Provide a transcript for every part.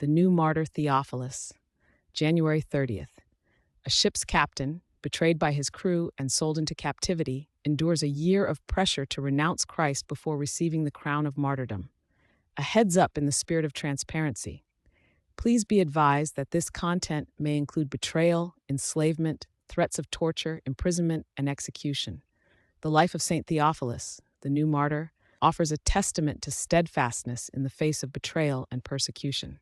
The new martyr Theophilus, January 30th. A ship's captain, betrayed by his crew and sold into captivity, endures a year of pressure to renounce Christ before receiving the crown of martyrdom. A heads up in the spirit of transparency. Please be advised that this content may include betrayal, enslavement, threats of torture, imprisonment, and execution. The life of St. Theophilus, the new martyr, offers a testament to steadfastness in the face of betrayal and persecution.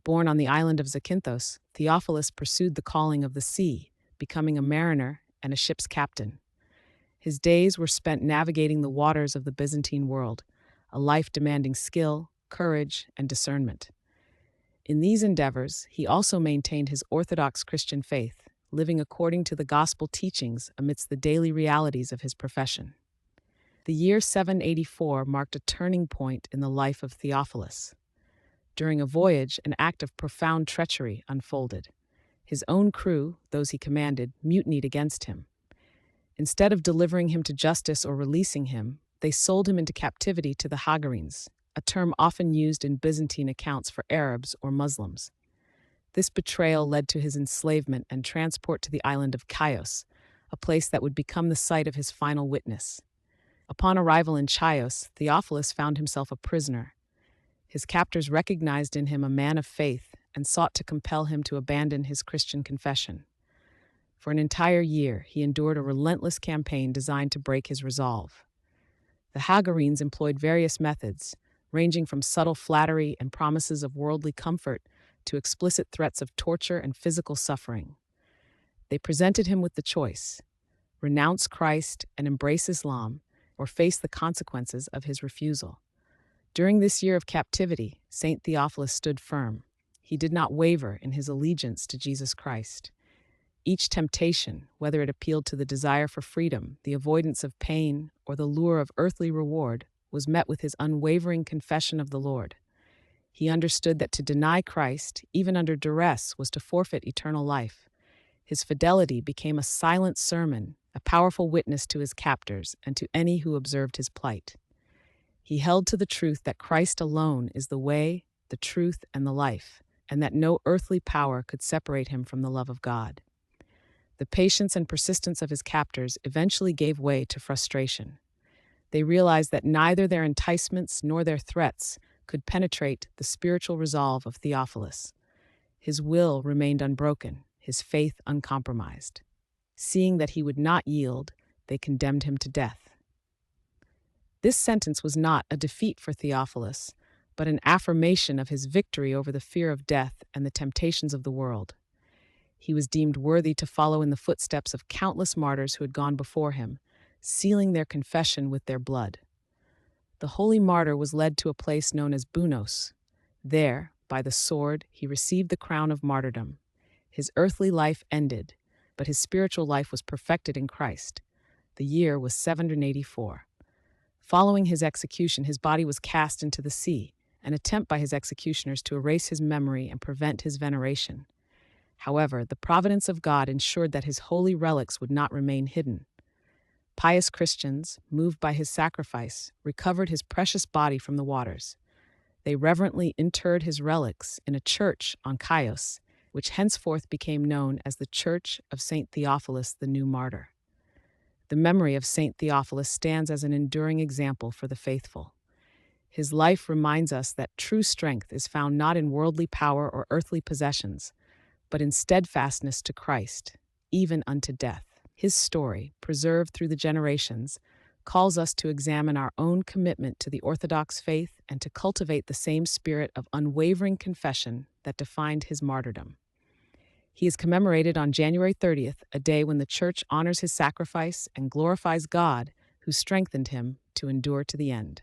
Born on the island of Zakynthos, Theophilus pursued the calling of the sea, becoming a mariner and a ship's captain. His days were spent navigating the waters of the Byzantine world, a life demanding skill, courage, and discernment. In these endeavors, he also maintained his Orthodox Christian faith, living according to the gospel teachings amidst the daily realities of his profession. The year 784 marked a turning point in the life of Theophilus. During a voyage, an act of profound treachery unfolded. His own crew, those he commanded, mutinied against him. Instead of delivering him to justice or releasing him, they sold him into captivity to the Hagarenes, a term often used in Byzantine accounts for Arabs or Muslims. This betrayal led to his enslavement and transport to the island of Chios, a place that would become the site of his final witness. Upon arrival in Chios, Theophilus found himself a prisoner. His captors recognized in him a man of faith and sought to compel him to abandon his Christian confession. For an entire year, he endured a relentless campaign designed to break his resolve. The Hagarenes employed various methods, ranging from subtle flattery and promises of worldly comfort to explicit threats of torture and physical suffering. They presented him with the choice: renounce Christ and embrace Islam, or face the consequences of his refusal. During this year of captivity, St. Theophilus stood firm. He did not waver in his allegiance to Jesus Christ. Each temptation, whether it appealed to the desire for freedom, the avoidance of pain, or the lure of earthly reward, was met with his unwavering confession of the Lord. He understood that to deny Christ, even under duress, was to forfeit eternal life. His fidelity became a silent sermon, a powerful witness to his captors and to any who observed his plight. He held to the truth that Christ alone is the way, the truth, and the life, and that no earthly power could separate him from the love of God. The patience and persistence of his captors eventually gave way to frustration. They realized that neither their enticements nor their threats could penetrate the spiritual resolve of Theophilus. His will remained unbroken, his faith uncompromised. Seeing that he would not yield, they condemned him to death. This sentence was not a defeat for Theophilus, but an affirmation of his victory over the fear of death and the temptations of the world. He was deemed worthy to follow in the footsteps of countless martyrs who had gone before him, sealing their confession with their blood. The holy martyr was led to a place known as Bunos. There, by the sword, he received the crown of martyrdom. His earthly life ended, but his spiritual life was perfected in Christ. The year was 784. Following his execution, his body was cast into the sea, an attempt by his executioners to erase his memory and prevent his veneration. However, the providence of God ensured that his holy relics would not remain hidden. Pious Christians, moved by his sacrifice, recovered his precious body from the waters. They reverently interred his relics in a church on Chios, which henceforth became known as the Church of St. Theophilus the New Martyr. The memory of St. Theophilus stands as an enduring example for the faithful. His life reminds us that true strength is found not in worldly power or earthly possessions, but in steadfastness to Christ, even unto death. His story, preserved through the generations, calls us to examine our own commitment to the Orthodox faith and to cultivate the same spirit of unwavering confession that defined his martyrdom. He is commemorated on January 30th, a day when the Church honors his sacrifice and glorifies God, who strengthened him to endure to the end.